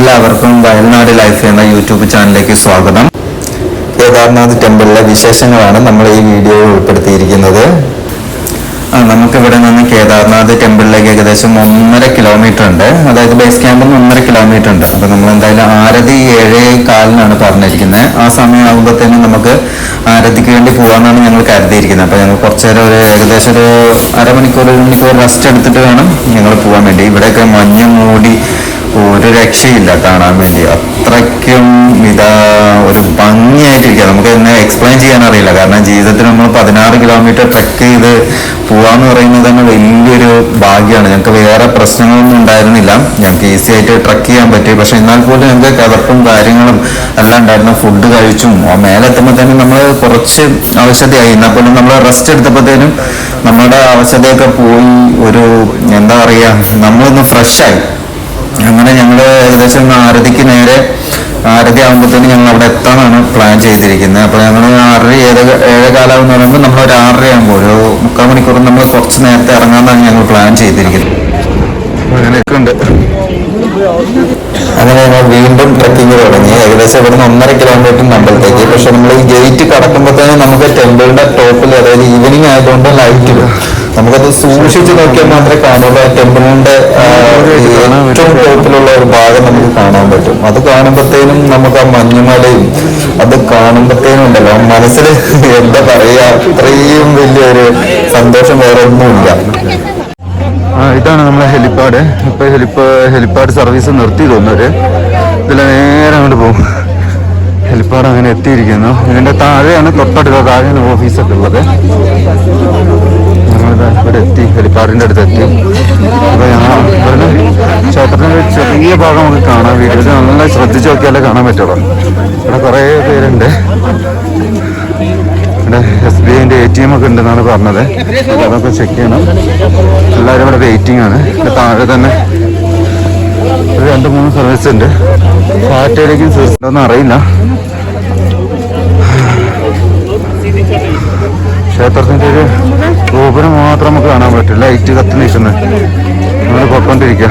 എല്ലാവർക്കും വയൽനാട് ലൈഫ് എന്ന യൂട്യൂബ് ചാനലിലേക്ക് സ്വാഗതം. കേദാർനാഥ് ടെമ്പിളിലെ വിശേഷങ്ങളാണ് നമ്മൾ ഈ വീഡിയോയിൽ ഉൾപ്പെടുത്തിയിരിക്കുന്നത്. നമുക്കിവിടെ നിന്ന് കേദാർനാഥ് ടെമ്പിളിലേക്ക് ഏകദേശം 1.5 കിലോമീറ്റർ ഉണ്ട്. അതായത് ബേസ് ക്യാമ്പിൽ നിന്ന് 1.5 കിലോമീറ്റർ ഉണ്ട്. അപ്പോൾ നമ്മൾ എന്തായാലും ആരതി 7:15 പറഞ്ഞിരിക്കുന്നത്. ആ സമയമാകുമ്പോഴത്തേനും നമുക്ക് ആരതിക്ക് വേണ്ടി പോകാമെന്നാണ് ഞങ്ങൾ കരുതിയിരിക്കുന്നത്. അപ്പോൾ ഞങ്ങൾ കുറച്ച് നേരം ഏകദേശം ഒരു അരമണിക്കൂർ റെസ്റ്റ് എടുത്തിട്ട് വേണം ഞങ്ങൾ പോകാൻ വേണ്ടി. ഇവിടെയൊക്കെ മഞ്ഞ് മൂടി ഒരു രക്ഷയില്ല കാണാൻ വേണ്ടി. അത്രയ്ക്കും ഒരു ഭംഗിയായിട്ടിരിക്കുക. നമുക്ക് എന്നെ എക്സ്പ്ലെയിൻ ചെയ്യാൻ അറിയില്ല. കാരണം ജീവിതത്തിൽ നമ്മൾ 16 കിലോമീറ്റർ ട്രെക്ക് ചെയ്ത് പോവാന്ന് പറയുന്നത് തന്നെ വലിയൊരു ഭാഗ്യമാണ്. ഞങ്ങൾക്ക് വേറെ പ്രശ്നങ്ങളൊന്നും ഉണ്ടായിരുന്നില്ല. ഞങ്ങൾക്ക് ഈസി ആയിട്ട് ട്രെക്ക് ചെയ്യാൻ പറ്റി. പക്ഷെ എന്നാൽ പോലും ഞങ്ങൾക്ക് കിതപ്പും കാര്യങ്ങളും എല്ലാം ഉണ്ടായിരുന്നു. ഫുഡ് കഴിച്ചും മേലെത്തുമ്പോഴത്തേനും നമ്മൾ കുറച്ച് അവശതയായി. എന്നാൽ പോലും നമ്മൾ റെസ്റ്റ് എടുത്തപ്പോഴത്തേനും നമ്മുടെ അവശതയൊക്കെ പോയി. എന്താ പറയുക, നമ്മളൊന്ന് ഫ്രഷായി. അങ്ങനെ ഞങ്ങൾ ഏകദേശം ആരതി ആകുമ്പോഴത്തേനും ഞങ്ങൾ അവിടെ എത്താനാണ് പ്ലാൻ ചെയ്തിരിക്കുന്നത്. അപ്പോൾ ഞങ്ങൾ 6:15 എന്ന് പറയുമ്പോൾ നമ്മൾ ഒരു 6:30 ആകുമ്പോൾ ഒരു 3/4 മണിക്കൂർ നമ്മൾ കുറച്ച് നേരത്തെ ഇറങ്ങാമെന്നാണ് ഞങ്ങൾ പ്ലാൻ ചെയ്തിരിക്കുന്നത്. അങ്ങനെയൊക്കെ ഉണ്ട്. അങ്ങനെ ഞങ്ങൾ വീണ്ടും ട്രക്കിങ് തുടങ്ങി. ഏകദേശം ഇവിടുന്ന് 1.5 കിലോമീറ്റർ അമ്പലത്തേക്ക്. പക്ഷെ നമ്മൾ ഈ ഗേറ്റ് കടക്കുമ്പോഴത്തേനും നമുക്ക് ടെമ്പിളിന്റെ ടോപ്പിൽ, അതായത് ഈവനിങ് ആയതുകൊണ്ട് ലൈറ്റിൽ നമുക്കത് സൂക്ഷിച്ച് നോക്കിയാൽ മാത്രമേ കാണുള്ളൂ. ടെമ്പിളിന്റെ ഏറ്റവും ടോപ്പിലുള്ള ഒരു ഭാഗം നമുക്ക് കാണാൻ പറ്റും. അത് കാണുമ്പോഴത്തേനും നമുക്ക് ആ മഞ്ഞുമലയും അത് കാണുമ്പോഴത്തേനും ഉണ്ടല്ലോ മനസ്സിൽ എന്താ പറയാ, അത്രയും വലിയൊരു സന്തോഷം വേറെ ഒന്നുമില്ല. ഇതാണ് നമ്മളെ ഹെലിപ്പാഡ്. ഇപ്പൊ ഹെലിപ്പാഡ് സർവീസ് നിർത്തി തോന്നുന്നവര്. ഇതിൽ നേരെ അങ്ങോട്ട് പോകും. ഹെലിപ്പാഡ് അങ്ങനെ എത്തിയിരിക്കുന്നു. ഇതിന്റെ താഴെയാണ്, തൊട്ടടുത്ത താഴെയാണ് ഓഫീസൊക്കെ ഉള്ളത്. ഞങ്ങളിത് ഇവിടെ എത്തി, ഹെലിപ്പാഡിന്റെ അടുത്ത് എത്തി. അപ്പൊ ഞങ്ങൾ ഇവിടുന്ന് ക്ഷേത്രത്തിന്റെ ചെറിയ ഭാഗം നമുക്ക് കാണാം. വീട്ടിൽ നല്ല ശ്രദ്ധിച്ച് നോക്കിയാലേ കാണാൻ പറ്റുള്ളൂ. ഇവിടെ കുറേ പേരുണ്ട്. ഇവിടെ SBIന്റെ ATM ഒക്കെ ഉണ്ടെന്നാണ് പറഞ്ഞത്. അതൊക്കെ ചെക്ക് ചെയ്യണം. എല്ലാവരും ഇവിടെ വെയിറ്റിംഗ് ആണ്. താഴെ തന്നെ ഒരു 2-3 സർവീസ് ഉണ്ട്. പാറ്റയിലേക്കും തീർച്ചയായിട്ടും അറിയില്ല. ക്ഷേത്രത്തിന്റെ ഒരു ഗോപുരം മാത്രം നമുക്ക് കാണാൻ പറ്റില്ല. ലൈറ്റ് കത്തി നിൽക്കുന്നത് നമ്മൾ പൊയ്ക്കൊണ്ടിരിക്കുക.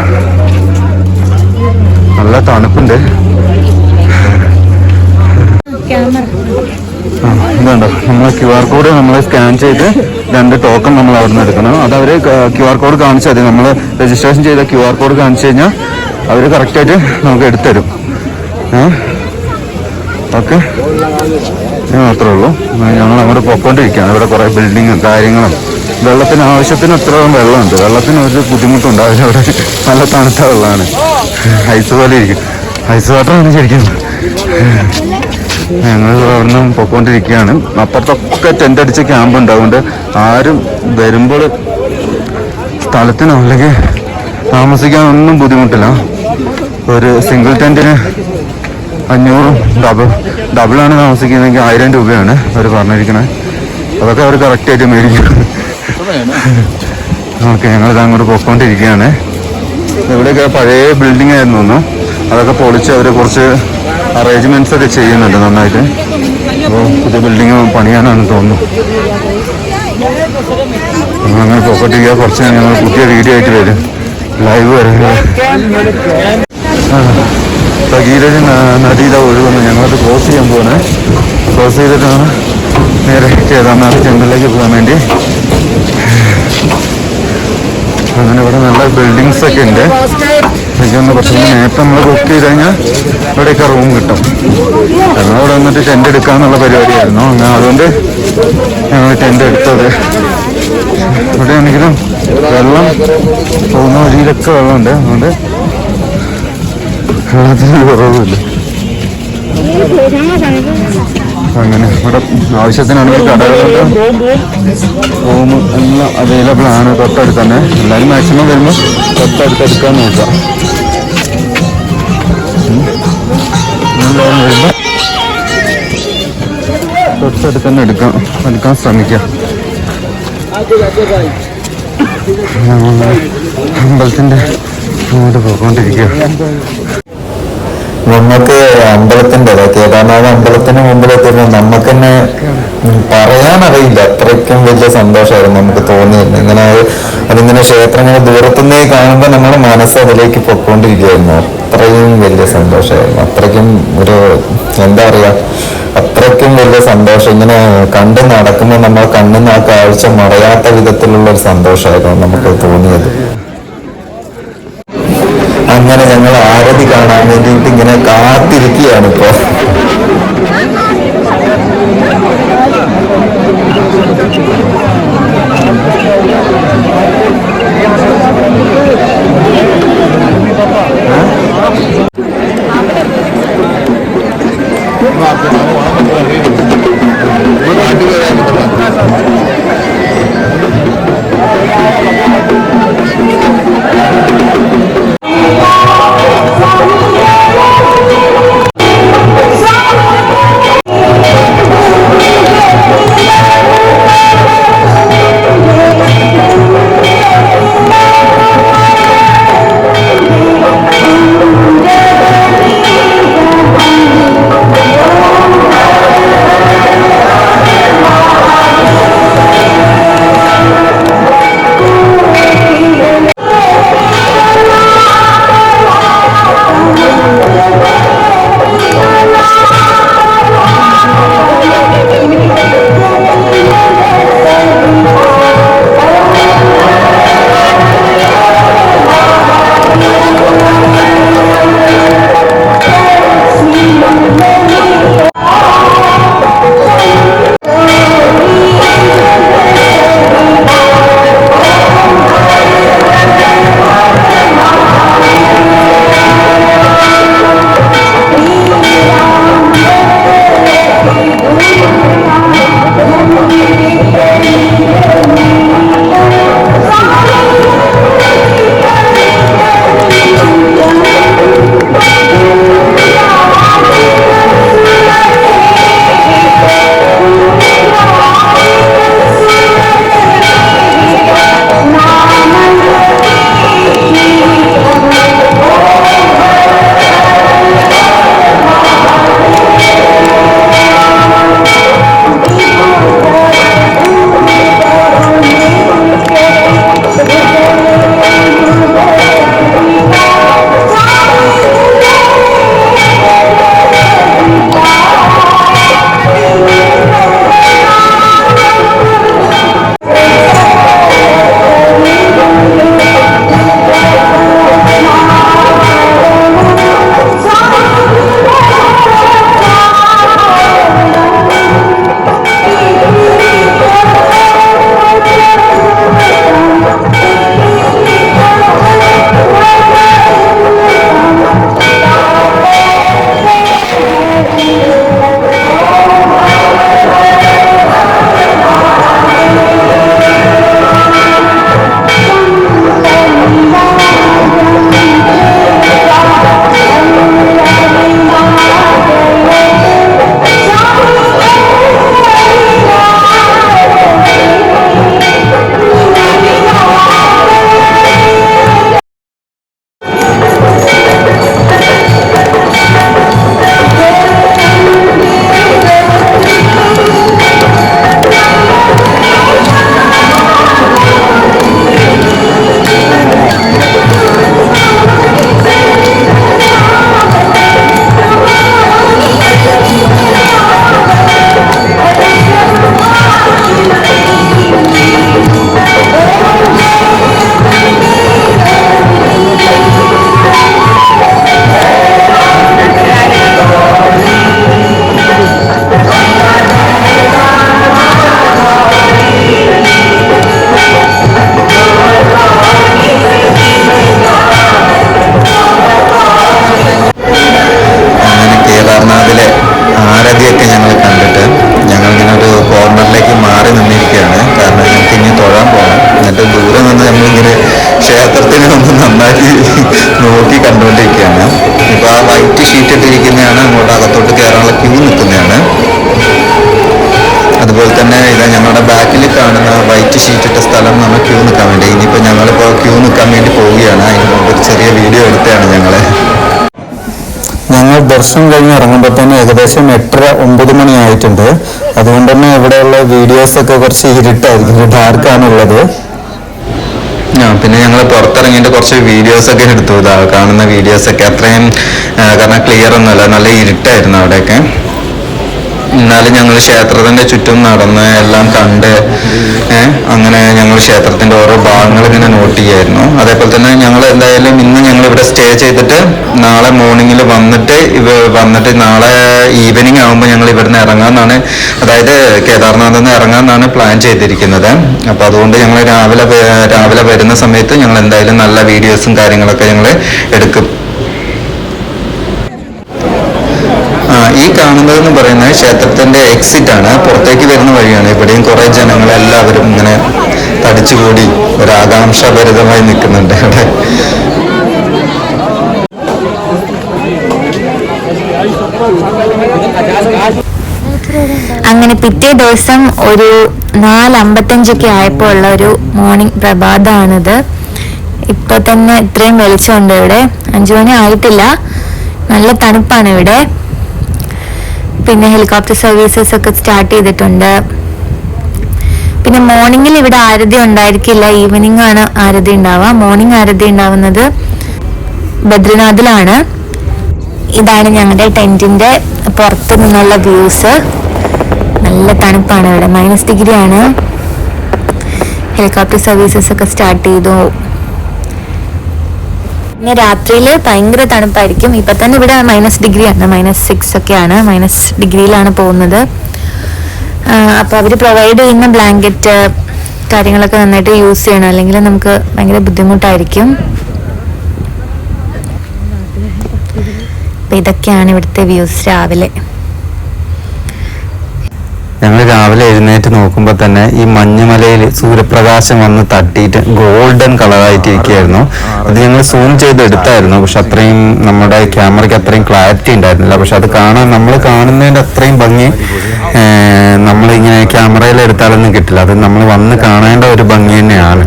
നല്ല തണുപ്പുണ്ട്. ഇതുണ്ടോ, നമ്മൾ QR കോഡ് നമ്മൾ സ്കാൻ ചെയ്ത് 2 ടോക്കൺ നമ്മൾ അവിടെ നിന്ന് എടുക്കണം. അത് അവർ QR കോഡ് കാണിച്ചാൽ മതി. നമ്മൾ രജിസ്ട്രേഷൻ ചെയ്ത QR കോഡ് കാണിച്ചു കഴിഞ്ഞാൽ അവർ കറക്റ്റായിട്ട് നമുക്ക് എടുത്തരും. ഓക്കെ, ഇത് മാത്രമേ ഉള്ളൂ. ഞങ്ങൾ അങ്ങോട്ട് പൊയ്ക്കൊണ്ടിരിക്കുകയാണ്. ഇവിടെ കുറേ ബിൽഡിങ്ങും കാര്യങ്ങളും, വെള്ളത്തിന് ആവശ്യത്തിന് അത്രയും വെള്ളമുണ്ട്. വെള്ളത്തിന് ഒരു ബുദ്ധിമുട്ടുണ്ടാവില്ല. ഇവിടെ നല്ല തണുത്ത വെള്ളമാണ്. ഐസ് പോലെ ഇരിക്കും. ഐസ് വാട്ടറാണ് ശരിക്കും. ഞങ്ങൾ അവിടുന്ന് പൊയ്ക്കൊണ്ടിരിക്കുകയാണ്. അപ്പുറത്തൊക്കെ ടെൻ്റ് അടിച്ച ക്യാമ്പ് ഉണ്ട്. അതുകൊണ്ട് ആരും വരുമ്പോൾ സ്ഥലത്തിനോ അല്ലെങ്കിൽ താമസിക്കാനൊന്നും ബുദ്ധിമുട്ടില്ല. ഒരു സിംഗിൾ ടെൻറ്റിന് 500, ഡബിളാണ് താമസിക്കുന്നതെങ്കിൽ 1000 രൂപയാണ് അവർ പറഞ്ഞിരിക്കുന്നത്. അതൊക്കെ അവർ കറക്റ്റായിട്ട് മേടിക്കും. ഓക്കെ, ഞങ്ങളിത് അങ്ങോട്ട് പൊയ്ക്കൊണ്ടിരിക്കുകയാണ്. ഇവിടെയൊക്കെ പഴയ ബിൽഡിംഗ് ആയിരുന്നു തോന്നുന്നു. അതൊക്കെ പൊളിച്ച് അവർ കുറച്ച് അറേഞ്ച്മെൻറ്റ്സ് ഒക്കെ ചെയ്യുന്നുണ്ട് നന്നായിട്ട്. അപ്പോൾ പുതിയ ബിൽഡിംഗ് പണിയാനാണ് തോന്നുന്നു. അങ്ങനെ പൊയ്ക്കൊണ്ടിരിക്കുക. കുറച്ച് ഞങ്ങൾ പുതിയ വീഡിയോ ആയിട്ട് വരും, ലൈവ് വരും. ഭഗീരഥ നദിയിലെ ഒഴുകുന്നു. ഞങ്ങളത് ക്രോസ് ചെയ്യാൻ പോകുന്നത്. ക്രോസ് ചെയ്തിട്ടാണ് നേരെ കേദാർനാഥ് ടെമ്പിളിലേക്ക് പോകാൻ വേണ്ടി. അങ്ങനെ ഇവിടെ നല്ല ബിൽഡിങ്സ് ഒക്കെ ഉണ്ട്. എനിക്കൊന്ന് കുറച്ചും കൂടി നേരത്തെ നമ്മൾ ബുക്ക് ചെയ്ത് കഴിഞ്ഞാൽ ഇവിടെയൊക്കെ റൂം കിട്ടും. ഞങ്ങളിവിടെ വന്നിട്ട് ടെൻ്റ് എടുക്കാമെന്നുള്ള പരിപാടിയായിരുന്നു. അങ്ങനെ അതുകൊണ്ട് ഞങ്ങൾ ടെൻ്റ് എടുത്തത്. ഇവിടെ ആണെങ്കിലും വെള്ളം പോകുന്ന വഴിയിലൊക്കെ വെള്ളമുണ്ട്. അതുകൊണ്ട് വെള്ളത്തിന് കുറവുമില്ല. അങ്ങനെ ഇവിടെ ആവശ്യത്തിനാണെങ്കിൽ കടകളുണ്ട്, റൂം എല്ലാം അവൈലബിൾ ആണ്. തൊട്ടടുത്ത് തന്നെ. എല്ലാവരും മാക്സിമം വരുമ്പോൾ തൊട്ടടുത്ത് എടുക്കാൻ നോക്കാം. എല്ലാവരും വരുമ്പോൾ തൊട്ടടുത്ത് തന്നെ എടുക്കാൻ ശ്രമിക്കാം. അമ്പലത്തിൻ്റെ അങ്ങോട്ട് പോയിക്കൊണ്ടിരിക്കുക. നമുക്ക് അമ്പലത്തിന്റെ കേദാർനാഥ് അമ്പലത്തിന് മുമ്പിലെത്തുമ്പോൾ നമുക്ക് തന്നെ പറയാനറിയില്ല, അത്രയ്ക്കും വലിയ സന്തോഷമായിരുന്നു നമുക്ക് തോന്നിയിരുന്നു. ഇങ്ങനെ അതിങ്ങനെ ക്ഷേത്രങ്ങൾ ദൂരത്തുനിന്നേ കാണുമ്പോൾ നമ്മുടെ മനസ്സ് അതിലേക്ക് പൊക്കോണ്ടിരിക്കുകയായിരുന്നു. അത്രയും വലിയ സന്തോഷമായിരുന്നു. അത്രയ്ക്കും ഒരു എന്താ പറയാ, അത്രയ്ക്കും വലിയ സന്തോഷം. ഇങ്ങനെ കണ്ടു നടക്കുമ്പോൾ നമ്മൾ കണ്ണിന്ന് ആ കാഴ്ച മറയാത്ത വിധത്തിലുള്ള ഒരു സന്തോഷമായിരുന്നു നമുക്ക് തോന്നിയത്. അങ്ങനെ ഞങ്ങൾ ആരതി കാണാൻ വേണ്ടിയിട്ട് ഇങ്ങനെ കാത്തിരിക്കുകയാണ് ഇപ്പോ. ദർശനം കഴിഞ്ഞ് ഇറങ്ങുമ്പോൾ തന്നെ ഏകദേശം 8:30-9 മണി ആയിട്ടുണ്ട്. അതുകൊണ്ട് തന്നെ ഇവിടെയുള്ള വീഡിയോസൊക്കെ കുറച്ച് ഇരുട്ടായിരിക്കും, ഡാർക്കാണുള്ളത്. പിന്നെ ഞങ്ങൾ പുറത്തിറങ്ങിയിട്ട് കുറച്ച് വീഡിയോസൊക്കെ എടുത്തു. കാണുന്ന വീഡിയോസൊക്കെ അത്രയും കാരണം ക്ലിയർ ഒന്നുമല്ല, നല്ല ഇരുട്ടായിരുന്നു അവിടെയൊക്കെ. എന്നാലും ഞങ്ങൾ ക്ഷേത്രത്തിന്റെ ചുറ്റും നടന്ന് എല്ലാം കണ്ട് അങ്ങനെ ഞങ്ങൾ ക്ഷേത്രത്തിന്റെ ഓരോ ഭാഗങ്ങൾ ഇങ്ങനെ നോട്ട് ചെയ്യായിരുന്നു. അതേപോലെ തന്നെ ഞങ്ങൾ എന്തായാലും ഇന്ന് ഞങ്ങൾ ഇവിടെ സ്റ്റേ ചെയ്തിട്ട് നാളെ മോർണിംഗിൽ വന്നിട്ട് നാളെ ഈവനിങ് ആകുമ്പോൾ ഞങ്ങൾ ഇവിടുന്ന് ഇറങ്ങാമെന്നാണ്, അതായത് കേദാർനാഥിൽ നിന്ന് ഇറങ്ങാമെന്നാണ് പ്ലാൻ ചെയ്തിരിക്കുന്നത്. അപ്പോൾ അതുകൊണ്ട് ഞങ്ങൾ രാവിലെ വരുന്ന സമയത്ത് ഞങ്ങൾ എന്തായാലും നല്ല വീഡിയോസും കാര്യങ്ങളൊക്കെ ഞങ്ങൾ എടുക്കും. ഈ കാണുന്നതെന്ന് പറയുന്നത് ക്ഷേത്രത്തിന്റെ എക്സിറ്റ് ആണ്, പുറത്തേക്ക് വരുന്ന വഴിയാണ്. ഇവിടെയും കുറെ ജനങ്ങൾ എല്ലാവരും ഇങ്ങനെ തടിച്ചുകൂടി ഒരു ആകാംക്ഷാഭരിതമായി നിൽക്കുന്നുണ്ട് ഇവിടെ. അങ്ങനെ പിറ്റേ ദിവസം ഒരു 4:55 ആയപ്പോൾ ഉള്ള ഒരു മോർണിംഗ് പ്രഭാതമാണിത്. ഇപ്പൊ തന്നെ ഇത്രയും വെളിച്ചമുണ്ട് ഇവിടെ. 5 മണി ആയിട്ടില്ല, നല്ല തണുപ്പാണ് ഇവിടെ. പിന്നെ ഹെലികോപ്റ്റർ സർവീസസ് ഒക്കെ സ്റ്റാർട്ട് ചെയ്തിട്ടുണ്ട്. പിന്നെ മോർണിംഗിൽ ഇവിടെ ആരതി ഉണ്ടായിരിക്കില്ല, ഈവനിങ് ആണ് ആരതി ഉണ്ടാവുക. മോർണിംഗ് ആരതി ഉണ്ടാവുന്നത് ബദ്രിനാഥിലാണ്. ഇതാണ് ഞങ്ങളുടെ ടെന്റിന്റെ പുറത്ത് നിന്നുള്ള വ്യൂസ്. നല്ല തണുപ്പാണ് ഇവിടെ, -ഡിഗ്രി ആണ്. ഹെലികോപ്റ്റർ സർവീസസ് ഒക്കെ സ്റ്റാർട്ട് ചെയ്തു. പിന്നെ രാത്രിയിൽ ഭയങ്കര തണുപ്പായിരിക്കും. ഇപ്പൊ തന്നെ ഇവിടെ -ഡിഗ്രി ആണ്, -6 ഒക്കെയാണ്, -ഡിഗ്രിയിലാണ് പോകുന്നത്. അപ്പൊ അവര് പ്രൊവൈഡ് ചെയ്യുന്ന ബ്ലാങ്കറ്റ് കാര്യങ്ങളൊക്കെ നന്നായിട്ട് യൂസ് ചെയ്യണം, അല്ലെങ്കിൽ നമുക്ക് ഭയങ്കര ബുദ്ധിമുട്ടായിരിക്കും. അപ്പൊ ഇതൊക്കെയാണ് ഇവിടുത്തെ വ്യൂസ് രാവിലെ. ഞങ്ങൾ രാവിലെ എഴുന്നേറ്റ് നോക്കുമ്പോൾ തന്നെ ഈ മഞ്ഞുമലയിൽ സൂര്യപ്രകാശം വന്ന് തട്ടിയിട്ട് ഗോൾഡൻ കളറായിട്ടിരിക്കുകയായിരുന്നു. അത് ഞങ്ങൾ സൂം ചെയ്ത് എടുത്തായിരുന്നു, പക്ഷെ അത്രയും നമ്മുടെ ക്യാമറയ്ക്ക് അത്രയും ക്ലാരിറ്റി ഉണ്ടായിരുന്നില്ല. പക്ഷെ അത് നമ്മൾ കാണുന്നതിൻ്റെ അത്രയും ഭംഗി നമ്മളിങ്ങനെ ക്യാമറയിൽ എടുത്താലൊന്നും കിട്ടില്ല. അത് നമ്മൾ വന്ന് കാണേണ്ട ഒരു ഭംഗി തന്നെയാണ്.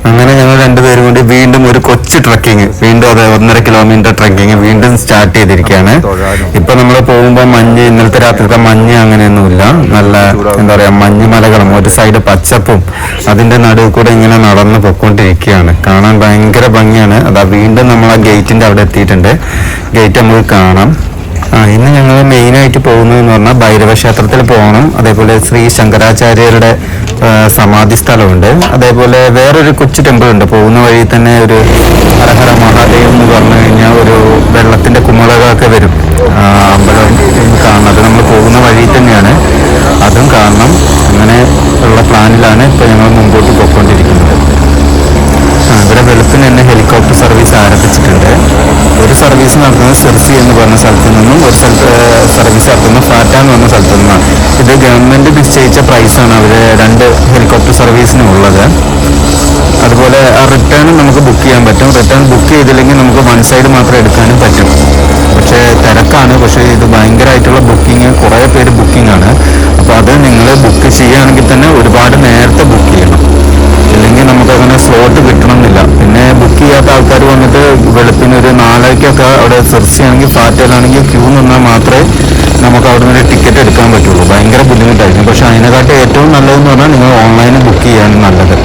അങ്ങനെ ഞങ്ങൾ രണ്ടുപേരും കൂടി വീണ്ടും ഒരു കൊച്ചു ട്രക്കിങ്, വീണ്ടും അത് 1.5 കിലോമീറ്റർ ട്രക്കിങ് വീണ്ടും സ്റ്റാർട്ട് ചെയ്തിരിക്കുകയാണ്. ഇപ്പൊ നമ്മൾ പോകുമ്പോൾ ഇന്നലത്തെ രാത്രിത്തെ മഞ്ഞ് അങ്ങനെയൊന്നുമില്ല, നല്ല എന്താ പറയാ മഞ്ഞുമലകളും ഒരു സൈഡ് പച്ചപ്പും അതിന്റെ നടുവ് കൂടെ ഇങ്ങനെ നടന്ന് പൊക്കോണ്ടിരിക്കുകയാണ്. കാണാൻ ഭയങ്കര ഭംഗിയാണ്. അതാ വീണ്ടും നമ്മൾ ആ ഗേറ്റിന്റെ അവിടെ എത്തിയിട്ടുണ്ട്. ഗേറ്റ് നമുക്ക് കാണാം. ഇന്ന് ഞങ്ങൾ മെയിനായിട്ട് പോകുന്നതെന്ന് പറഞ്ഞാൽ ഭൈരവ ക്ഷേത്രത്തിൽ പോകണം. അതേപോലെ ശ്രീ ശങ്കരാചാര്യരുടെ സമാധി സ്ഥലമുണ്ട്. അതേപോലെ വേറൊരു കൊച്ചു ടെമ്പിൾ ഉണ്ട്. പോകുന്ന വഴി തന്നെ ഒരു ഹരഹര മഹാദേവ് എന്ന് പറഞ്ഞു കഴിഞ്ഞാൽ ഒരു വെള്ളത്തിന്റെ കുമിളകളൊക്കെ വരും, അമ്പലം കാണുന്നത് നമ്മൾ പോകുന്ന വഴി തന്നെയാണ്. അതും കാണണം. അങ്ങനെ ഉള്ള പ്ലാനിലാണ് ഇപ്പോൾ ഞങ്ങൾ മുമ്പോട്ട് പോയിക്കൊണ്ടിരിക്കുന്നത്. ഇവിടെ വെളുപ്പിന് തന്നെ ഹെലികോപ്റ്റർ സർവീസ് ആരംഭിച്ചിട്ടുണ്ട്. ഒരു സർവീസ് നടത്തുന്നത് സിർസി എന്ന് പറഞ്ഞ സ്ഥലത്ത് നിന്നും, ഒരു സർവീസ് നടത്തുന്നത് ഫാറ്റ എന്ന് പറഞ്ഞ സ്ഥലത്തു നിന്നാണ്. ഇത് ഗവൺമെന്റ് നിശ്ചയിച്ച പ്രൈസാണ് അവർ 2 ഹെലികോപ്റ്റർ സർവീസിനും ഉള്ളത്. അതുപോലെ റിട്ടേൺ നമുക്ക് ബുക്ക് ചെയ്യാൻ പറ്റും. റിട്ടേൺ ബുക്ക് ചെയ്തില്ലെങ്കിൽ നമുക്ക് 1 സൈഡ് മാത്രം എടുക്കാനും പറ്റും. പക്ഷേ തിരക്കാണ്. പക്ഷേ ഇത് ഭയങ്കരമായിട്ടുള്ള ബുക്കിങ്, കുറേ പേര് ബുക്കിംഗ് ആണ്. അപ്പോൾ അത് നിങ്ങൾ ബുക്ക് ചെയ്യുകയാണെങ്കിൽ തന്നെ ഒരുപാട് നേരത്തെ ബുക്ക് ചെയ്യണം, ഇല്ലെങ്കിൽ നമുക്കങ്ങനെ സ്ലോട്ട് കിട്ടണമെന്നില്ല. പിന്നെ ബുക്ക് ചെയ്യാത്ത ആൾക്കാർ വന്നിട്ട് വെളുപ്പിന് ഒരു 4:00-ക്കൊക്കെ അവിടെ സെർച്ച് ചെയ്യുകയാണെങ്കിൽ ഫാറ്റയിലാണെങ്കിൽ ക്യൂ നിന്നാൽ മാത്രമേ നമുക്ക് അവിടെ നിന്ന് ടിക്കറ്റ് എടുക്കാൻ പറ്റുള്ളൂ. ഭയങ്കര ബുദ്ധിമുട്ടായിരിക്കും. പക്ഷെ അതിനെക്കാട്ടും ഏറ്റവും നല്ലതെന്ന് പറഞ്ഞാൽ നിങ്ങൾ ഓൺലൈനിൽ ബുക്ക് ചെയ്യാണ് നല്ലത്.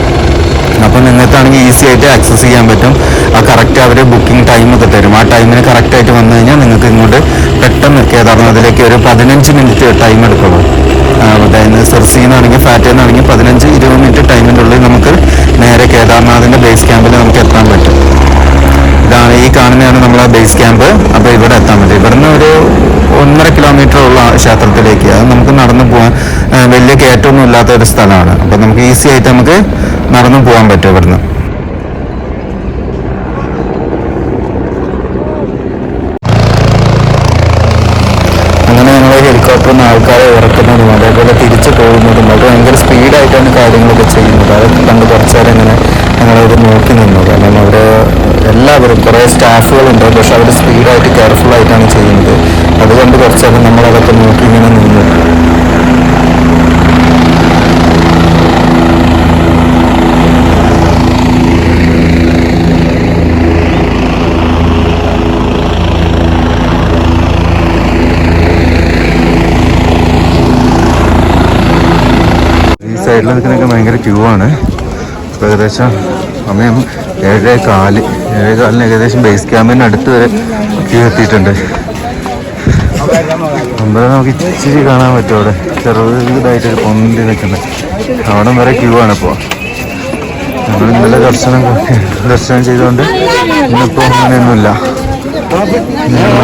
അപ്പോൾ നിങ്ങൾക്കാണെങ്കിൽ ഈസി ആയിട്ട് ആക്സസ് ചെയ്യാൻ പറ്റും. ആ കറക്റ്റ് അവർ ബുക്കിംഗ് ടൈമൊക്കെ തരും. ആ ടൈമിന് കറക്റ്റായിട്ട് വന്നു കഴിഞ്ഞാൽ നിങ്ങൾക്ക് ഇങ്ങോട്ട് പെട്ടെന്ന് കേദാർനാഥിലേക്ക് ഒരു 15 മിനിറ്റ് ടൈം എടുക്കുള്ളൂ. അതായത് സെർസിന്നാണെങ്കിൽ ഫാറ്റയിൽനിന്നാണെങ്കിൽ 15-20 മിനിറ്റ് ടൈമിൻ്റെ ഉള്ളിൽ നമുക്ക് നേരെ കേദാർനാഥിൻ്റെ ബേസ് ക്യാമ്പിൽ നമുക്ക് എത്താൻ പറ്റും. ഇതാണ് ഈ കാണുന്നതാണ് നമ്മളെ ബേസ് ക്യാമ്പ്. അപ്പോൾ ഇവിടെ എത്താൻ പറ്റും. ഇവിടുന്ന് ഒരു 1.5 കിലോമീറ്റർ ഉള്ള ക്ഷേത്രത്തിലേക്ക്. അത് നമുക്ക് നടന്നു പോകാൻ വലിയ കയറ്റമൊന്നും ഇല്ലാത്ത ഒരു സ്ഥലമാണ്. അപ്പോൾ നമുക്ക് ഈസി ആയിട്ട് നമുക്ക് നടന്നു പോകാൻ പറ്റും ഇവിടുന്ന്. അങ്ങനെ ഞങ്ങൾ ഹെലികോപ്റ്ററിൽ നിന്ന് ആൾക്കാരെ ഇറക്കുന്നതും അതേപോലെ തിരിച്ചു പോകുന്നതും അത് ഭയങ്കര സ്പീഡായിട്ടാണ് കാര്യങ്ങളൊക്കെ ചെയ്യുന്നത്. അത് കണ്ട് കുറച്ച് നേരം ഇങ്ങനെ ഞങ്ങളത് നോക്കി നിന്നു. കാരണം അവർ എല്ലാവരും കുറേ സ്റ്റാഫുകളുണ്ട്, പക്ഷെ അവർ സ്പീഡായിട്ട് കെയർഫുള്ളായിട്ടാണ് ചെയ്യുന്നത്. അതുകൊണ്ട് കുറച്ച് നേരം നമ്മളതൊക്കെ നോക്കി ഇങ്ങനെ നിന്നു. സൈഡിൽ നിൽക്കുന്നതൊക്കെ ഭയങ്കര ക്യൂ ആണ്. ഇപ്പോൾ ഏകദേശം സമയം 7:15. 7:15 ഏകദേശം ബേസ് ക്യാമ്പിന് അടുത്ത് വരെ ക്യൂ എത്തിയിട്ടുണ്ട്. അമ്പലം നമുക്ക് ഇച്ചിരി കാണാൻ പറ്റും. അവിടെ ചെറുതായിട്ടൊരു പൊന്തി നിൽക്കുന്നത് അവിടെ വരെ ക്യൂ ആണ്. ഇപ്പോൾ നമ്മൾ ഇന്നലെ ദർശനം ചെയ്തുകൊണ്ട് ഇന്നിപ്പോൾ അങ്ങനെയൊന്നുമില്ല.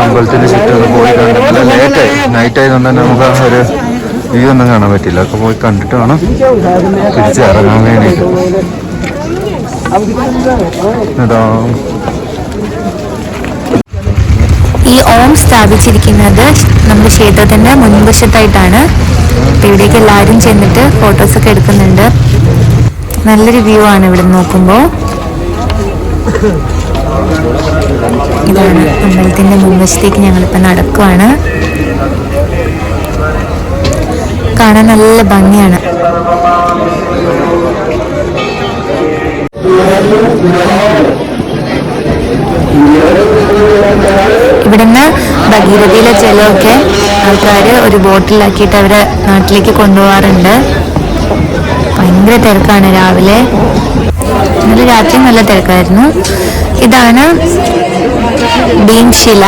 അമ്പലത്തിൻ്റെ ചുറ്റൊക്കെ പോയി കണ്ടിട്ട് ലേറ്റായി, നൈറ്റ് ആയതുകൊണ്ട് തന്നെ നമുക്ക് ആ ഒരു വ്യൂ ഒന്നും കാണാൻ പറ്റില്ല. ഒക്കെ പോയി കണ്ടിട്ട് വേണം തിരിച്ചിറങ്ങാൻ വേണ്ടിയിട്ട്. ഈ ഓം സ്ഥാപിച്ചിരിക്കുന്നത് നമ്മുടെ ക്ഷേത്രത്തിന്റെ മുൻവശത്തായിട്ടാണ്. ഇവിടേക്ക് എല്ലാവരും ചെന്നിട്ട് ഫോട്ടോസൊക്കെ എടുക്കുന്നുണ്ട്. നല്ലൊരു വ്യൂ ആണ് ഇവിടെ നോക്കുമ്പോൾ. ഇതാണ് അമ്പലത്തിന്റെ മുൻവശത്തേക്ക് ഞങ്ങളിപ്പോൾ നടക്കുവാണ്. കാണാൻ നല്ല ഭംഗിയാണ്. ഇവിടുന്ന് ഭഗീരഥിയിലെ ജലമൊക്കെ ആൾക്കാർ ഒരു ബോട്ടിലാക്കിയിട്ട് അവരെ നാട്ടിലേക്ക് കൊണ്ടുപോകാറുണ്ട്. ഭയങ്കര തിരക്കാണ് രാവിലെ, ഇന്നലെ രാത്രി നല്ല തിരക്കായിരുന്നു. ഇതാണ് ഭീംശില.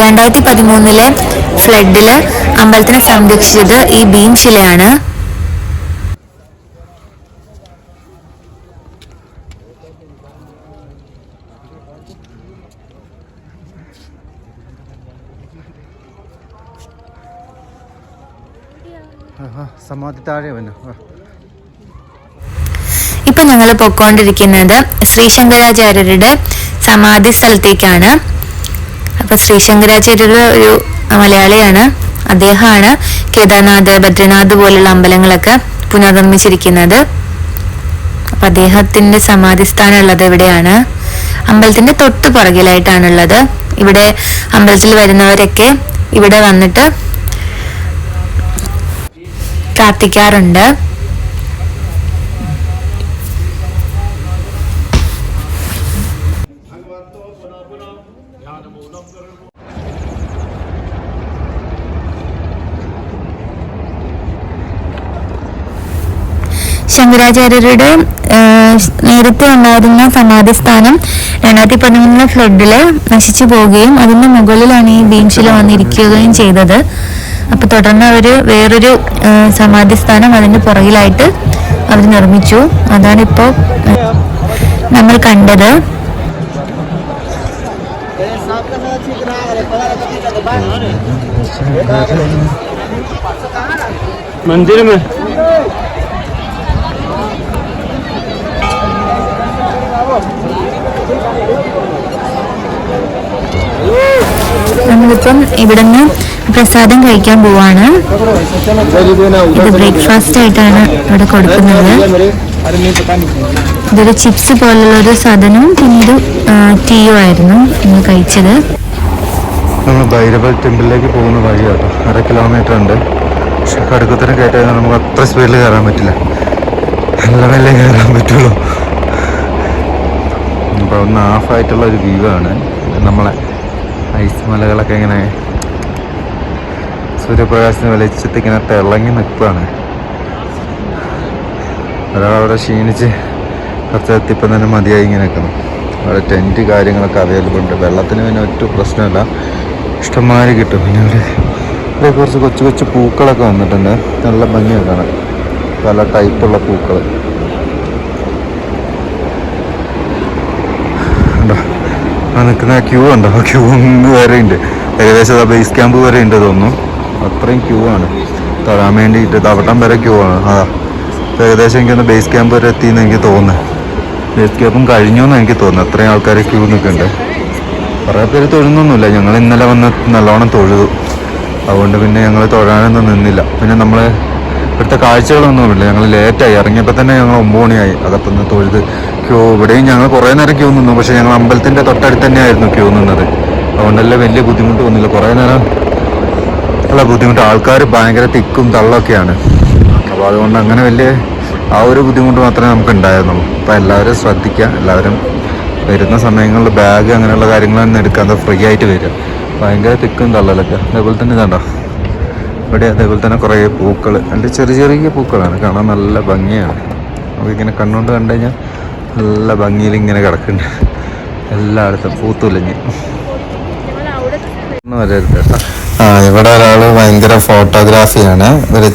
2013 ഫ്ലഡില് അമ്പലത്തിനെ സംരക്ഷിച്ചത് ഈ ഭീംശിലയാണ്. സമാധി താഴെ വന്നു. ഇപ്പൊ ഞങ്ങൾ പൊക്കോണ്ടിരിക്കുന്നത് ശ്രീശങ്കരാചാര്യരുടെ സമാധി സ്ഥലത്തേക്കാണ്. അപ്പൊ ശ്രീശങ്കരാചാര്യർ ഒരു മലയാളിയാണ്. അദ്ദേഹമാണ് കേദാർനാഥ്, ബദ്രിനാഥ് പോലുള്ള അമ്പലങ്ങളൊക്കെ പുനർനിർമ്മിച്ചിരിക്കുന്നത്. അപ്പൊ അദ്ദേഹത്തിന്റെ സമാധി സ്ഥാനം ഉള്ളത് ഇവിടെയാണ്. അമ്പലത്തിന്റെ തൊട്ട് പുറകിലായിട്ടാണുള്ളത്. ഇവിടെ അമ്പലത്തിൽ വരുന്നവരൊക്കെ ഇവിടെ വന്നിട്ട് പ്രാർത്ഥിക്കാറുണ്ട്. ശങ്കരാചാര്യരുടെ നേരത്തെ ഉണ്ടായിരുന്ന സമാധി സ്ഥാനം 2013 ഫ്ലഡില് നശിച്ചു പോവുകയും അതിന്റെ മുകളിലാണ് ഈ ഭീംശില വന്നിരിക്കുകയും ചെയ്തത്. അപ്പൊ തുടർന്ന് അവര് വേറൊരു സമാധി സ്ഥാനം അതിന്റെ പുറകിലായിട്ട് അവർ നിർമ്മിച്ചു. അതാണിപ്പോ നമ്മൾ കണ്ടത്. मंदिर में നമ്മളിപ്പം ഇവിടുന്ന് പ്രസാദം കഴിക്കാൻ പോവാണ്. ഇത് ബ്രേക്ക്ഫാസ്റ്റ് ആയിട്ടാണ് ഇവിടെ കൊടുക്കുന്നത്. ഇതൊരു ചിപ്സ് പോലുള്ളൊരു സാധനവും പിന്നെ ഇത് ടീയും ആയിരുന്നു നമ്മൾ കഴിച്ചത്. നമ്മൾ ഭൈരവ ടെമ്പിളിലേക്ക് പോകുന്ന വഴിയാട്ടോ. 1/2 കിലോമീറ്റർ ഉണ്ട്. പക്ഷെ കടുക്കത്തിന് കയറ്റാൻ നമുക്ക് അത്ര സ്പീഡിൽ കയറാൻ പറ്റില്ല. നല്ല മെല്ലെ കയറാൻ പറ്റുള്ളൂ. അപ്പോൾ ഒന്ന് ഹാഫായിട്ടുള്ള ഒരു വ്യൂ ആണ്. നമ്മളെ ഐസ് മലകളൊക്കെ ഇങ്ങനെ സൂര്യപ്രകാശത്തിന് വെളിച്ചത്തിൽ ഇങ്ങനെ തിളങ്ങി നിൽക്കുകയാണ്. ഒരാളവിടെ ക്ഷീണിച്ച് കുറച്ച് എത്തിപ്പം തന്നെ മതിയായി ഇങ്ങനെ നിൽക്കുന്നു. അവിടെ ടെൻറ്റ് കാര്യങ്ങളൊക്കെ അവൈലബിൾ ഉണ്ട്. വെള്ളത്തിന് പിന്നെ ഒറ്റ പ്രശ്നമില്ല, ഇഷ്ടംമാതിരി കിട്ടും. പിന്നെ ഇവിടെ കുറച്ച് കൊച്ചു കൊച്ചു പൂക്കളൊക്കെ വന്നിട്ടുണ്ട്. നല്ല ഭംഗിയാണ് കാണാൻ, പല ടൈപ്പുള്ള പൂക്കൾ ഉണ്ടോ. ആ നിൽക്കുന്ന ക്യൂ ഉണ്ടോ? ആ ക്യൂ വരെ ഉണ്ട്. ഏകദേശം ബേസ് ക്യാമ്പ് വരെ ഉണ്ട് തോന്നുന്നു. അത്രയും ക്യൂ ആണ് തൊഴാൻ വേണ്ടിയിട്ട്. തവട്ടം വരെ ക്യൂ ആണ്. അതാ ഏകദേശം എനിക്കൊന്ന് ബേസ് ക്യാമ്പ് വരെ എത്തിയെന്ന് എനിക്ക് തോന്നുന്നു. ബേസ് ക്യാമ്പും കഴിഞ്ഞു എന്ന് എനിക്ക് തോന്നുന്നു. അത്രയും ആൾക്കാർ ക്യൂ നിൽക്കുന്നുണ്ട്. കുറേ പേര് തൊഴുന്നൊന്നുമില്ല. ഞങ്ങൾ ഇന്നലെ വന്ന് നല്ലോണം തൊഴുതു. അതുകൊണ്ട് പിന്നെ ഞങ്ങൾ തൊഴാനൊന്നും നിന്നില്ല. പിന്നെ നമ്മൾ ഇവിടുത്തെ കാഴ്ചകളൊന്നുമില്ല. ഞങ്ങൾ ലേറ്റായി ഇറങ്ങിയപ്പോൾ തന്നെ ഞങ്ങൾ 9 മണിയായി. അകത്തുനിന്ന് തൊഴുത് ക്യൂ. ഇവിടെയും ഞങ്ങൾ കുറേ നേരം ക്യൂ നിന്നു. പക്ഷേ ഞങ്ങൾ അമ്പലത്തിൻ്റെ തൊട്ടടുത്ത് തന്നെയായിരുന്നു ക്യൂ നിന്നത്. അതുകൊണ്ടല്ല വലിയ ബുദ്ധിമുട്ട് തോന്നില്ല. കുറേ നേരം ഉള്ള ബുദ്ധിമുട്ട്. ആൾക്കാർ ഭയങ്കര തിക്കും തള്ളൊക്കെയാണ്. അപ്പോൾ അതുകൊണ്ട് അങ്ങനെ വലിയ ആ ഒരു ബുദ്ധിമുട്ട് മാത്രമേ നമുക്ക് ഉണ്ടായിരുന്നുള്ളൂ. അപ്പോൾ എല്ലാവരും ശ്രദ്ധിക്കുക. എല്ലാവരും വരുന്ന സമയങ്ങളിൽ ബാഗ് അങ്ങനെയുള്ള കാര്യങ്ങളൊന്നും എടുക്കാതെ ഫ്രീ ആയിട്ട് വരിക. ഭയങ്കര തിക്കും തള്ളലൊക്കെ. അതേപോലെ തന്നെ ഇതാണ്ടോ ഇവിടെ അതേപോലെ തന്നെ കുറേ പൂക്കൾ, നല്ല ചെറിയ ചെറിയ പൂക്കളാണ്, കാണാൻ നല്ല ഭംഗിയാണ്. നമുക്കിങ്ങനെ കണ്ണുകൊണ്ട് കണ്ടു കഴിഞ്ഞാൽ നല്ല ഭംഗിയിൽ ഇങ്ങനെ കിടക്കുന്നുണ്ട്. എല്ലായിടത്തും പൂത്തുലഞ്ഞ് ഇവിടെ ഒരാൾ ഭയങ്കര ഫോട്ടോഗ്രാഫിയാണ്. ഒരു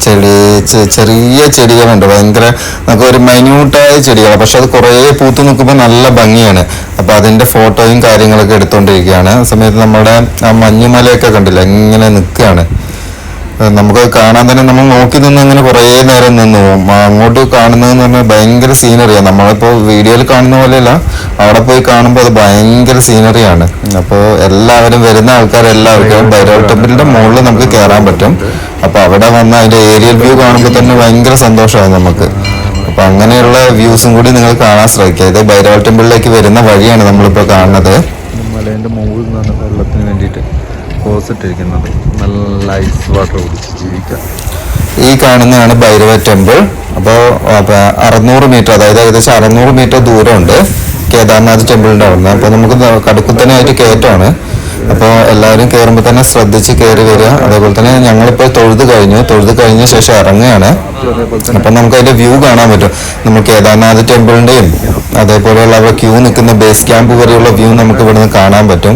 ചെറിയ ചെടികളുണ്ട്, ഭയങ്കര നമുക്കൊരു മൈന്യൂട്ടായ ചെടികളാണ്, പക്ഷെ അത് കുറേ പൂത്ത് നിൽക്കുമ്പോൾ നല്ല ഭംഗിയാണ്. അപ്പൊ അതിന്റെ ഫോട്ടോയും കാര്യങ്ങളൊക്കെ എടുത്തുകൊണ്ടിരിക്കുകയാണ്. ആ സമയത്ത് നമ്മുടെ ആ മഞ്ഞുമലയൊക്കെ കണ്ടില്ല, ഇങ്ങനെ നിൽക്കുകയാണ്. നമുക്ക് കാണാൻ തന്നെ നമ്മൾ നോക്കി നിന്ന് അങ്ങനെ കുറേ നേരം നിന്ന് പോകും. അങ്ങോട്ട് കാണുന്നതെന്ന് പറഞ്ഞാൽ ഭയങ്കര സീനറിയാണ്. നമ്മളിപ്പോൾ വീഡിയോയിൽ കാണുന്ന പോലെയല്ല, അവിടെ പോയി കാണുമ്പോൾ അത് ഭയങ്കര സീനറിയാണ്. അപ്പോൾ എല്ലാവരും വരുന്ന ആൾക്കാരെല്ലാവർക്കും ഭൈരവ ടെമ്പിളിന്റെ മുകളിൽ നമുക്ക് കയറാൻ പറ്റും. അപ്പോൾ അവിടെ വന്ന് അതിന്റെ ഏരിയൽ വ്യൂ കാണുമ്പോൾ തന്നെ ഭയങ്കര സന്തോഷമാകും നമുക്ക്. അപ്പൊ അങ്ങനെയുള്ള വ്യൂസും കൂടി നിങ്ങൾ കാണാൻ ശ്രമിക്കുക. ഇത് ഭൈരവ ടെമ്പിളിലേക്ക് വരുന്ന വഴിയാണ് നമ്മളിപ്പോൾ കാണുന്നത്. മലേന്റെ മുകളിൽ നിന്നാണ് വെള്ളത്തിന് വേണ്ടിയിട്ട് ഇട്ടിരിക്കുന്നത്. നല്ല ഐസ് വാട്ടർ കുടിച്ച് ജീവിക്കാം. ഈ കാണുന്നതാണ് ഭൈരവ ടെമ്പിൾ. അപ്പോൾ 600 മീറ്റർ, അതായത് ഏകദേശം 600 മീറ്റർ ദൂരമുണ്ട് കേദാർനാഥ് ടെമ്പിളിൻ്റെ അവിടുന്ന്. അപ്പോൾ നമുക്ക് കടുക്കുത്തനായിട്ട് കയറ്റമാണ്. അപ്പോൾ എല്ലാവരും കയറുമ്പോൾ തന്നെ ശ്രദ്ധിച്ച് കയറി വരിക. അതേപോലെ തന്നെ ഞങ്ങളിപ്പോൾ തൊഴുത് കഴിഞ്ഞ ശേഷം ഇറങ്ങുകയാണ്. അപ്പം നമുക്ക് അതിൻ്റെ വ്യൂ കാണാൻ പറ്റും. നമ്മൾ കേദാർനാഥ് ടെമ്പിളിൻ്റെയും അതേപോലെയുള്ള അവിടെ ക്യൂ നിൽക്കുന്ന ബേസ് ക്യാമ്പ് വരെയുള്ള വ്യൂ നമുക്ക് ഇവിടുന്ന് കാണാൻ പറ്റും.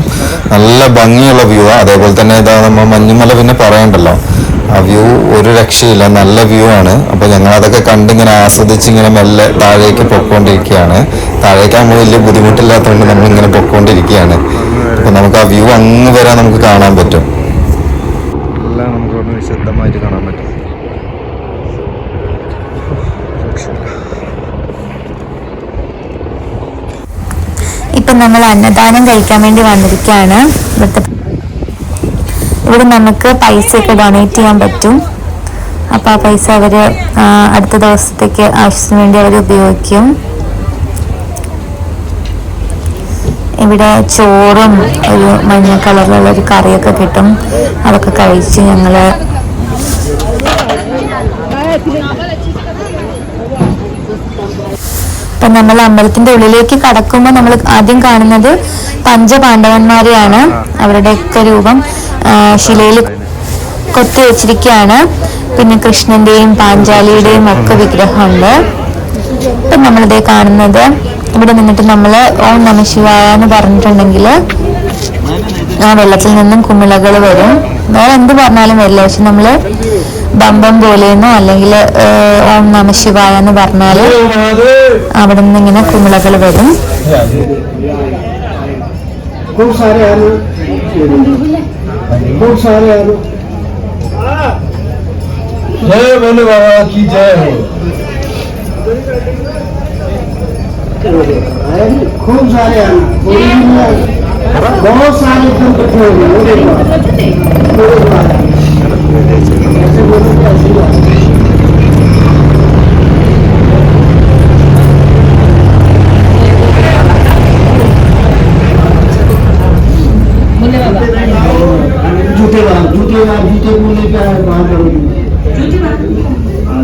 നല്ല ഭംഗിയുള്ള വ്യൂ ആണ്. അതേപോലെ തന്നെ ഇതാ നമ്മൾ മഞ്ഞുമല പിന്നെ പറയണ്ടല്ലോ, ആ വ്യൂ ഒരു രക്ഷയില്ല, നല്ല വ്യൂ ആണ്. അപ്പോൾ ഞങ്ങളതൊക്കെ കണ്ടിങ്ങനെ ആസ്വദിച്ച് ഇങ്ങനെ മെല്ലെ താഴേക്ക് പൊയ്ക്കൊണ്ടിരിക്കുകയാണ്. താഴേക്കാകുമ്പോൾ വലിയ ബുദ്ധിമുട്ടില്ലാത്തതുകൊണ്ട് നമ്മളിങ്ങനെ പൊയ്ക്കൊണ്ടിരിക്കുകയാണ്. അപ്പോൾ നമുക്ക് ആ വ്യൂ അങ്ങ് വരെ നമുക്ക് കാണാൻ പറ്റും. എല്ലാം നമുക്ക് ഇവിടെ വിശദമായിട്ട് കാണാൻ പറ്റും. ഇപ്പം നമ്മൾ അന്നദാനം കഴിക്കാൻ വേണ്ടി വന്നിരിക്കുകയാണ്. ഇവിടെ നമുക്ക് പൈസയൊക്കെ ഡൊണേറ്റ് ചെയ്യാൻ പറ്റും. അപ്പോൾ ആ പൈസ അവർ അടുത്ത ദിവസത്തേക്ക് ആവശ്യത്തിന് വേണ്ടി അവർ ഉപയോഗിക്കും. ഇവിടെ ചോറും ഒരു മഞ്ഞ കളറിലുള്ള ഒരു കറിയൊക്കെ കിട്ടും. അതൊക്കെ കഴിച്ച് ഞങ്ങൾ ഇപ്പം നമ്മൾ അമ്പലത്തിന്റെ ഉള്ളിലേക്ക് കടക്കുമ്പോൾ നമ്മൾ ആദ്യം കാണുന്നത് പഞ്ചപാണ്ഡവന്മാരെയാണ്. അവരുടെയൊക്കെ രൂപം ശിലയിൽ കൊത്തി വെച്ചിരിക്കുകയാണ്. പിന്നെ കൃഷ്ണന്റെയും പാഞ്ചാലിയുടെയും ഒക്കെ വിഗ്രഹമുണ്ട്. ഇപ്പം നമ്മളിതേ കാണുന്നത്, ഇവിടെ നിന്നിട്ട് നമ്മൾ ഓം നമഃ ശിവായ എന്ന് പറഞ്ഞിട്ടുണ്ടെങ്കിൽ ആ വെള്ളത്തിൽ നിന്നും കുമിളകൾ വരും. വേറെ എന്ത് പറഞ്ഞാലും വരില്ല, പക്ഷെ നമ്മൾ ബമ്പം പോലെയെന്നോ അല്ലെങ്കിൽ ഓം നമഃ ശിവായ എന്ന് പറഞ്ഞാൽ അവിടെ നിന്ന് ഇങ്ങനെ കുമിളകൾ വരും. खूब सारे बहुत सारे जूते बोलने क्या है, बाहर करोगे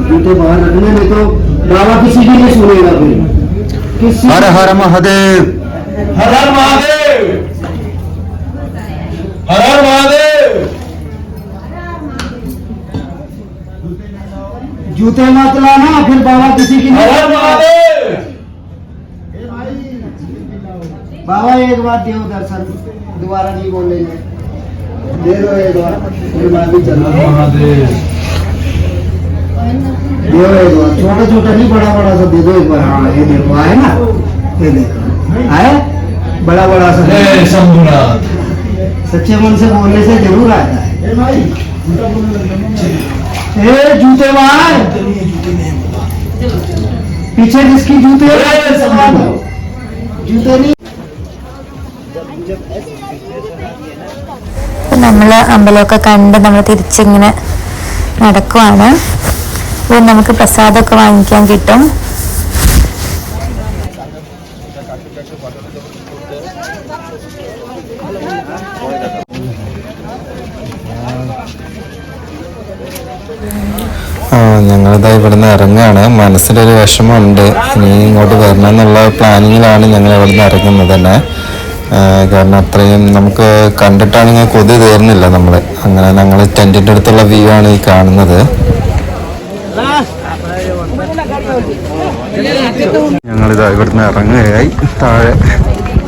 जूते बाहर रखने में, तो बाबा किसी की नहीं सुनेगा फिर। हर हर महादेव, हर हर महादेव, हर हर महादेव। जूते मत लाना, फिर बाबा किसी की हर हर महादेव। बाबा एक बार देव दर्शन दोबारा नहीं बोलेंगे, दे दो एक बार, फिर मैं भी चल महादेव। दो एक बार, छोटा छोटा नहीं, बड़ा बड़ा सा दे दो एक बार। हाँ ये देखो आए ना, ये देखो आए, बड़ा बड़ा सा शंभुनाथ। सच्चे मन से बोलने से जरूर आता है। ए जूते मार, पीछे जिसकी जूते जूते नहीं। നമ്മൾ അമ്പലമൊക്കെ കണ്ട് നമ്മൾ തിരിച്ചിങ്ങനെ നടക്കുവാണ്. ഇവിടെ നമുക്ക് പ്രസാദമൊക്കെ വാങ്ങിക്കാൻ കിട്ടും. ഞങ്ങളിതാ ഇവിടുന്ന് ഇറങ്ങുകയാണ്. മനസ്സിലൊരു വിഷമമുണ്ട്, ഇനി ഇങ്ങോട്ട് വരണം എന്നുള്ള പ്ലാനിങ്ങിലാണ് ഞങ്ങൾ ഇവിടുന്ന് ഇറങ്ങുന്നത് തന്നെ. കാരണം അത്രയും നമുക്ക് കണ്ടിട്ടാണെങ്കിൽ കൊതി തീർന്നില്ല നമ്മൾ. അങ്ങനെ ഞങ്ങൾ ടെൻറ്റിൻ്റെ അടുത്തുള്ള വ്യൂ ആണ് ഈ കാണുന്നത്. ഞങ്ങളിതാ ഇവിടുന്ന് ഇറങ്ങുകയായി. താഴെ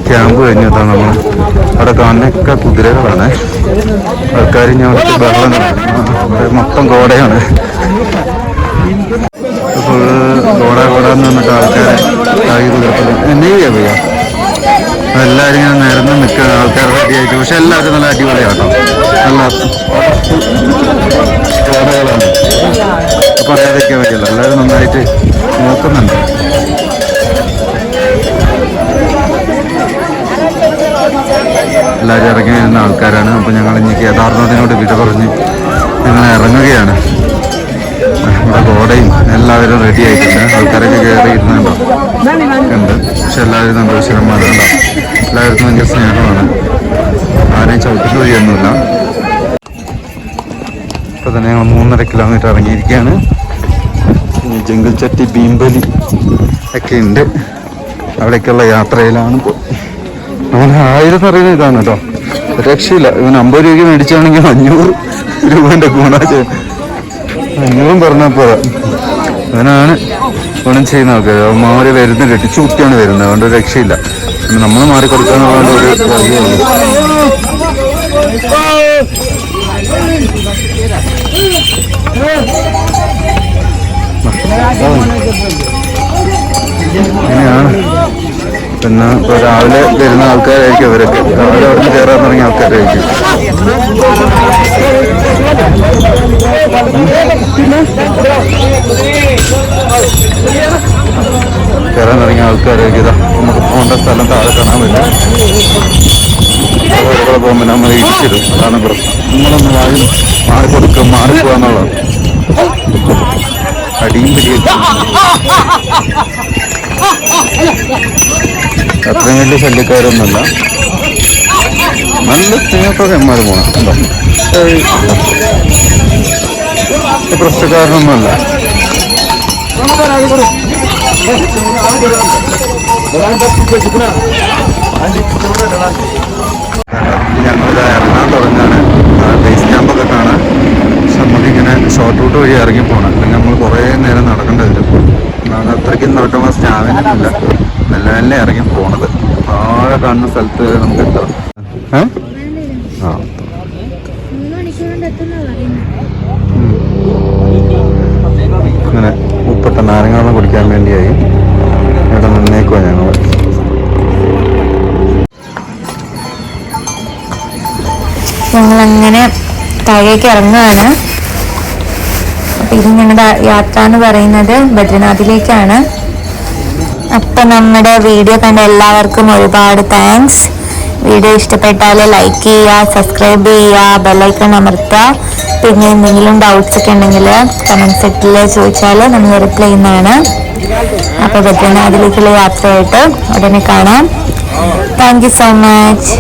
ക്യാമ്പ് കഴിഞ്ഞതാ നമ്മൾ. അവിടെ കാണുന്നൊക്കെ കുതിരകളാണ്. ആൾക്കാർ ഞങ്ങൾക്ക് ബഹളം മൊത്തം കോടയാണ്. ഫുൾ കോടാന്ന് പറഞ്ഞിട്ട് ആൾക്കാരെ എന്നെയ്യാ പോയാ എല്ലാവരും ഇങ്ങനെ നിരന്ന് നിൽക്കുകയാണ്. ആൾക്കാർ റെഡിയായിട്ട്. പക്ഷെ എല്ലാവരും നല്ല അടിപൊളിയാട്ടോ. നല്ല കോടകളാണ്. പറയാതിരിക്കാൻ പറ്റില്ല. എല്ലാവരും നന്നായിട്ട് നോക്കുന്നുണ്ട്. എല്ലാവരും ഇറങ്ങി വരുന്ന ആൾക്കാരാണ്. അപ്പോൾ ഞങ്ങൾ ഇനി കേദാർനാഥിനോട് വിട പറഞ്ഞ് ഞങ്ങൾ ഇറങ്ങുകയാണ്. ഇവിടെ കോടയും എല്ലാവരും റെഡി ആയിട്ടുണ്ട്. ആൾക്കാരൊക്കെ കയറി ഇരുന്നുണ്ടോ ഉണ്ട്. പക്ഷെ എല്ലാവരും സന്തോഷകരന്മാരുണ്ടോ. എല്ലാവർക്കും ഭയങ്കര സ്നേഹമാണ്. ആരെയും ചവിട്ടിട്ട് വഴിയൊന്നുമില്ല. ഇപ്പോൾ തന്നെ ഞങ്ങൾ 3.5 കിലോമീറ്റർ ഇറങ്ങിയിരിക്കുകയാണ്. ജംഗിൾ ചട്ടി ഭീംബലി ഒക്കെ ഉണ്ട്. അവിടേക്കുള്ള യാത്രയിലാണ് ഇപ്പോൾ. അങ്ങനെ 1000 എന്ന് പറയുന്നത് ഇതാണ് കേട്ടോ. രക്ഷയില്ല. ഇവൻ 50 രൂപയ്ക്ക് മേടിച്ചാണെങ്കിൽ 500 രൂപേൻ്റെ ഗുണാച 500 പറഞ്ഞപ്പോൾ അവനാണ് ഗുണം ചെയ്യുന്ന ആൾക്കാർ. മാറി വരുന്ന കെട്ടിച്ചു കുത്തിയാണ് വരുന്നത്. അതുകൊണ്ട് രക്ഷയില്ല. പിന്നെ നമ്മൾ മാറി കൊടുക്കാന്നുള്ള ഒരു വഴിയുള്ളൂ. അങ്ങനെയാണ്. പിന്നെ ഇപ്പോൾ രാവിലെ വരുന്ന ആൾക്കാരായിരിക്കും അവരൊക്കെ. രാവിലെ അവിടെ നിന്ന് കയറാൻ തുടങ്ങിയ ആൾക്കാരായിരിക്കും. കയറാൻ തുടങ്ങിയ ആൾക്കാരായിരിക്കും. ഇതാ നമുക്ക് പോകേണ്ട സ്ഥലം താഴെ കാണാൻ പറ്റും. ഇവിടെ പോകുമ്പോൾ നമ്മൾ ഇടിച്ചിടും. അതാണ് പ്രശ്നം. നമ്മളൊന്ന് മാറിക്കൊടുക്കുക, മാറിപ്പോവാന്നുള്ളത്. അടിയും പിടിയൊക്കെ അത്രയും വലിയ ശല്യക്കാരൊന്നുമല്ല. നല്ല സ്നേഹത്തോടെന്മാർ പോകണം. ഉണ്ടോ പ്രശ്നക്കാരനൊന്നുമല്ല. ഞങ്ങളിത് ഇറങ്ങാൻ തുടങ്ങാണ്. ബേസ് ക്യാമ്പൊക്കെ കാണാൻ. പക്ഷെ നമുക്കിങ്ങനെ ഷോർട്ട് റൂട്ട് വഴി ഇറങ്ങി പോകണം. അല്ലെങ്കിൽ നമ്മൾ കുറേ നേരം നടക്കേണ്ടി വരും. അതാണ് അത്രയ്ക്കും നടക്കുമ്പോൾ സ്റ്റാമിന ഇല്ല. മെല്ലെ മെല്ലെ ഇറങ്ങി പോണത്. താഴെ കാണുന്ന സ്ഥലത്ത് നമുക്ക് എത്താം. അങ്ങനെ ഉപ്പിട്ട നാരങ്ങാവെള്ളം കുടിക്കാൻ വേണ്ടിയായി ഇവിടെ നിന്നേക്കുവാ ഞങ്ങൾ. ഞങ്ങളങ്ങനെ താഴേക്ക് ഇറങ്ങുകയാണ്. അപ്പം ഇത് ഞങ്ങളുടെ യാത്ര എന്ന് പറയുന്നത് ബദ്രിനാഥിലേക്കാണ്. അപ്പം നമ്മുടെ വീഡിയോ കണ്ട എല്ലാവർക്കും ഒരുപാട് താങ്ക്സ്. വീഡിയോ ഇഷ്ടപ്പെട്ടാൽ ലൈക്ക് ചെയ്യുക, സബ്സ്ക്രൈബ് ചെയ്യുക, ബെല്ലൈക്കൺ അമർത്തുക. പിന്നെ എന്തെങ്കിലും ഡൗട്ട്സ് ഒക്കെ ഉണ്ടെങ്കിൽ കമൻറ്റ് സെറ്റിൽ ചോദിച്ചാൽ നമ്മൾ റിപ്ലൈ ചെയ്യുന്നതാണ്. അപ്പോൾ ബദ്രിനാഥിലേക്കുള്ള യാത്രയായിട്ട് ഉടനെ കാണാം. Thank you so much.